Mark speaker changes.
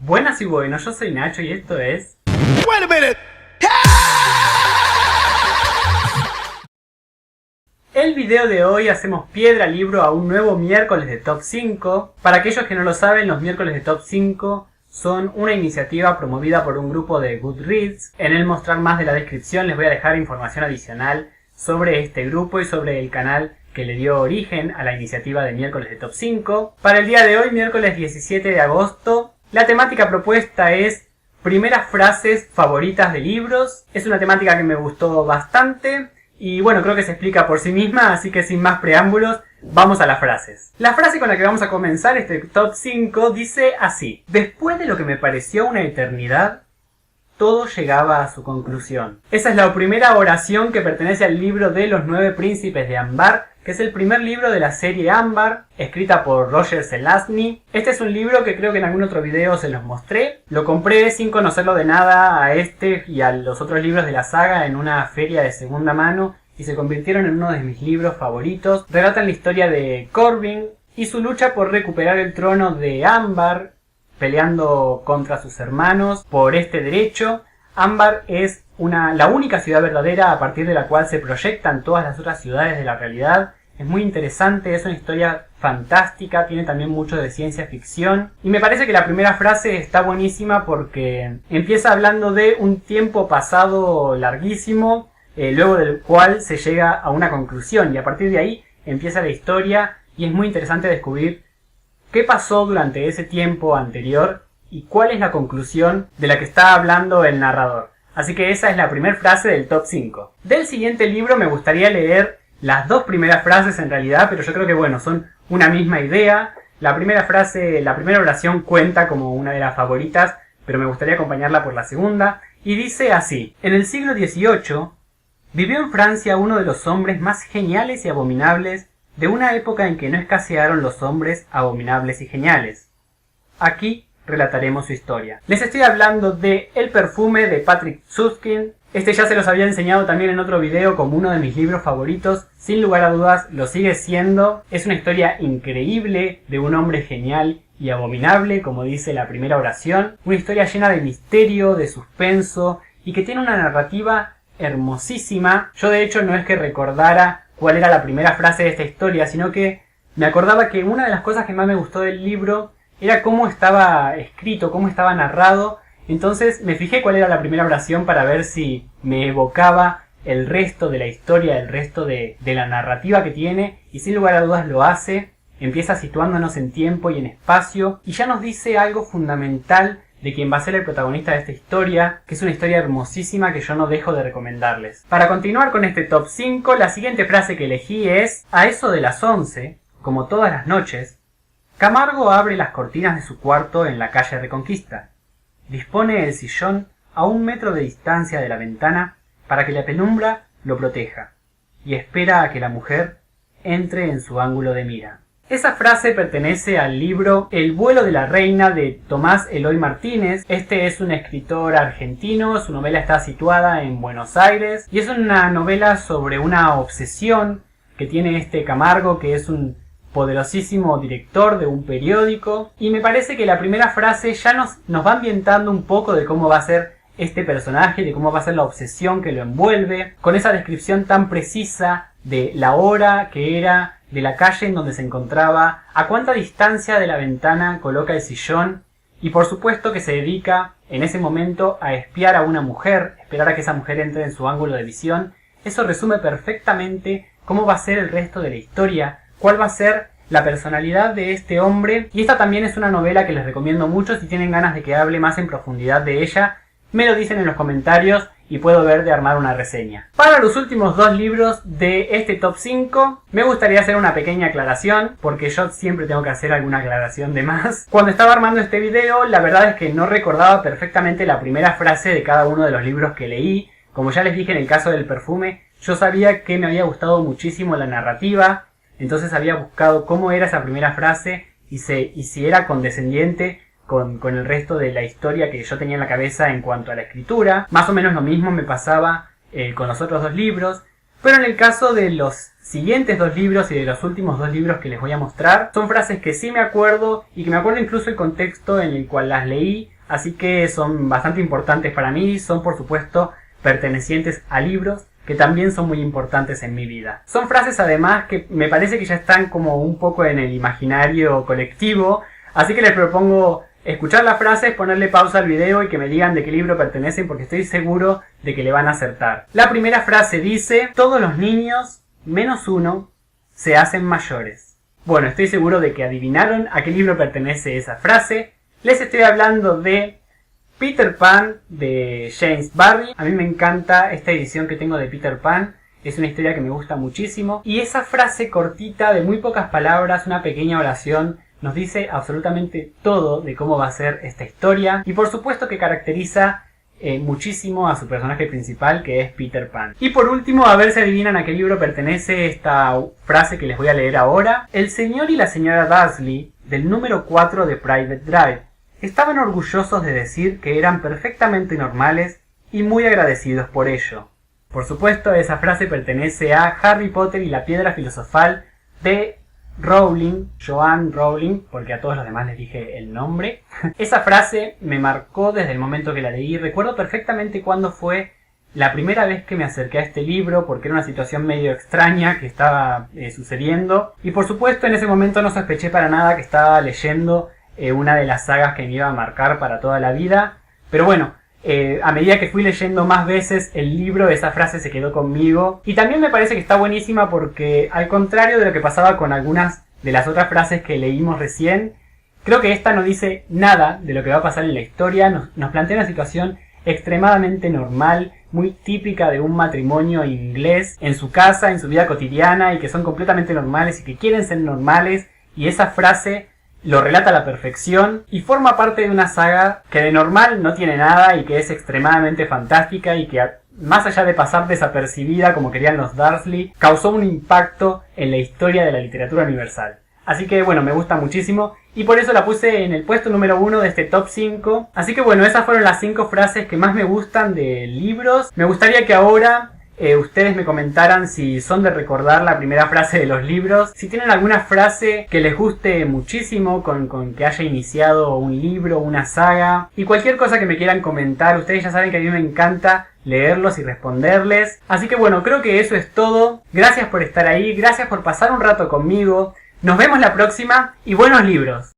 Speaker 1: Buenas y buenos, yo soy Nacho y esto es...
Speaker 2: Wait a minute.
Speaker 1: El video de hoy hacemos piedra libro a un nuevo miércoles de Top 5. Para aquellos que no lo saben, los miércoles de Top 5 son una iniciativa promovida por un grupo de Goodreads. En el mostrar más de la descripción les voy a dejar información adicional sobre este grupo y sobre el canal que le dio origen a la iniciativa de miércoles de Top 5. Para el día de hoy, miércoles 17 de agosto, la temática propuesta es primeras frases favoritas de libros. Es una temática que me gustó bastante y bueno, creo que se explica por sí misma, así que sin más preámbulos, vamos a las frases. La frase con la que vamos a comenzar este Top 5 dice así: después de lo que me pareció una eternidad, todo llegaba a su conclusión. Esa es la primera oración que pertenece al libro de Los 9 Príncipes de Ambar, que es el primer libro de la serie Ambar, escrita por Roger Zelazny. Este es un libro que creo que en algún otro video se los mostré. Lo compré sin conocerlo de nada a este y a los otros libros de la saga en una feria de segunda mano y se convirtieron en uno de mis libros favoritos. Relatan la historia de Corwin y su lucha por recuperar el trono de Ambar, peleando contra sus hermanos por este derecho. Ambar es la única ciudad verdadera a partir de la cual se proyectan todas las otras ciudades de la realidad. Es muy interesante, es una historia fantástica, tiene también mucho de ciencia ficción. Y me parece que la primera frase está buenísima porque empieza hablando de un tiempo pasado larguísimo, luego del cual se llega a una conclusión. Y a partir de ahí empieza la historia y es muy interesante descubrir qué pasó durante ese tiempo anterior y cuál es la conclusión de la que está hablando el narrador. Así que esa es la primera frase del Top 5. Del siguiente libro me gustaría leer las dos primeras frases en realidad, pero yo creo que bueno, son una misma idea. La primera frase, la primera oración cuenta como una de las favoritas, pero me gustaría acompañarla por la segunda. Y dice así: en el siglo XVIII vivió en Francia uno de los hombres más geniales y abominables de una época en que no escasearon los hombres abominables y geniales. Aquí relataremos su historia. Les estoy hablando de El perfume de Patrick Süskind. Este ya se los había enseñado también en otro video como uno de mis libros favoritos. Sin lugar a dudas lo sigue siendo. Es una historia increíble de un hombre genial y abominable, como dice la primera oración. Una historia llena de misterio, de suspenso y que tiene una narrativa hermosísima. Yo de hecho no es que recordara cuál era la primera frase de esta historia, sino que me acordaba que una de las cosas que más me gustó del libro era cómo estaba escrito, cómo estaba narrado. Entonces me fijé cuál era la primera oración para ver si me evocaba el resto de la historia, el resto de la narrativa que tiene. Y sin lugar a dudas lo hace. Empieza situándonos en tiempo y en espacio. Y ya nos dice algo fundamental de quien va a ser el protagonista de esta historia, que es una historia hermosísima que yo no dejo de recomendarles. Para continuar con este Top 5, la siguiente frase que elegí es: a eso de las 11, como todas las noches, Camargo abre las cortinas de su cuarto en la calle Reconquista. Dispone el sillón a 1 metro de distancia de la ventana para que la penumbra lo proteja y espera a que la mujer entre en su ángulo de mira. Esa frase pertenece al libro El vuelo de la reina de Tomás Eloy Martínez. Este es un escritor argentino, su novela está situada en Buenos Aires y es una novela sobre una obsesión que tiene este Camargo, que es un poderosísimo director de un periódico, y me parece que la primera frase ya nos va ambientando un poco de cómo va a ser este personaje, de cómo va a ser la obsesión que lo envuelve, con esa descripción tan precisa de la hora que era, de la calle en donde se encontraba, a cuánta distancia de la ventana coloca el sillón, y por supuesto que se dedica en ese momento a espiar a una mujer, esperar a que esa mujer entre en su ángulo de visión. Eso resume perfectamente cómo va a ser el resto de la historia, cuál va a ser la personalidad de este hombre. Y esta también es una novela que les recomiendo mucho. Si tienen ganas de que hable más en profundidad de ella, me lo dicen en los comentarios y puedo ver de armar una reseña. Para los últimos dos libros de este Top 5, me gustaría hacer una pequeña aclaración, porque yo siempre tengo que hacer alguna aclaración de más. Cuando estaba armando este video, la verdad es que no recordaba perfectamente la primera frase de cada uno de los libros que leí. Como ya les dije en el caso del perfume, yo sabía que me había gustado muchísimo la narrativa. Entonces había buscado cómo era esa primera frase y si era condescendiente con el resto de la historia que yo tenía en la cabeza en cuanto a la escritura. Más o menos lo mismo me pasaba con los otros dos libros. Pero en el caso de los siguientes dos libros y de los últimos dos libros que les voy a mostrar, son frases que sí me acuerdo y que me acuerdo incluso el contexto en el cual las leí, así que son bastante importantes para mí, son por supuesto pertenecientes a libros que también son muy importantes en mi vida. Son frases además que me parece que ya están como un poco en el imaginario colectivo, así que les propongo escuchar las frases, ponerle pausa al video y que me digan de qué libro pertenecen porque estoy seguro de que le van a acertar. La primera frase dice: todos los niños, menos uno, se hacen mayores. Bueno, estoy seguro de que adivinaron a qué libro pertenece esa frase. Les estoy hablando de Peter Pan de James Barrie. A mí me encanta esta edición que tengo de Peter Pan. Es una historia que me gusta muchísimo. Y esa frase cortita de muy pocas palabras, una pequeña oración, nos dice absolutamente todo de cómo va a ser esta historia. Y por supuesto que caracteriza muchísimo a su personaje principal, que es Peter Pan. Y por último, a ver si adivinan a qué libro pertenece esta frase que les voy a leer ahora. El señor y la señora Dursley, del número 4 de Private Drive, estaban orgullosos de decir que eran perfectamente normales y muy agradecidos por ello. Por supuesto, esa frase pertenece a Harry Potter y la Piedra Filosofal de Rowling, Joanne Rowling, porque a todos los demás les dije el nombre. Esa frase me marcó desde el momento que la leí. Recuerdo perfectamente cuándo fue la primera vez que me acerqué a este libro, porque era una situación medio extraña que estaba sucediendo. Y por supuesto en ese momento no sospeché para nada que estaba leyendo una de las sagas que me iba a marcar para toda la vida. Pero bueno, a medida que fui leyendo más veces el libro, esa frase se quedó conmigo. Y también me parece que está buenísima porque, al contrario de lo que pasaba con algunas de las otras frases que leímos recién, creo que esta no dice nada de lo que va a pasar en la historia. Nos plantea una situación extremadamente normal, muy típica de un matrimonio inglés, en su casa, en su vida cotidiana, y que son completamente normales y que quieren ser normales. Y esa frase lo relata a la perfección y forma parte de una saga que de normal no tiene nada y que es extremadamente fantástica y que, más allá de pasar desapercibida como querían los Dursley, causó un impacto en la historia de la literatura universal. Así que bueno, me gusta muchísimo y por eso la puse en el puesto número 1 de este top 5. Así que bueno, esas fueron las 5 frases que más me gustan de libros. Me gustaría que ahora ustedes me comentaran si son de recordar la primera frase de los libros, si tienen alguna frase que les guste muchísimo, con que haya iniciado un libro, una saga, y cualquier cosa que me quieran comentar. Ustedes ya saben que a mí me encanta leerlos y responderles. Así que bueno, creo que eso es todo. Gracias por estar ahí, gracias por pasar un rato conmigo. Nos vemos la próxima y buenos libros.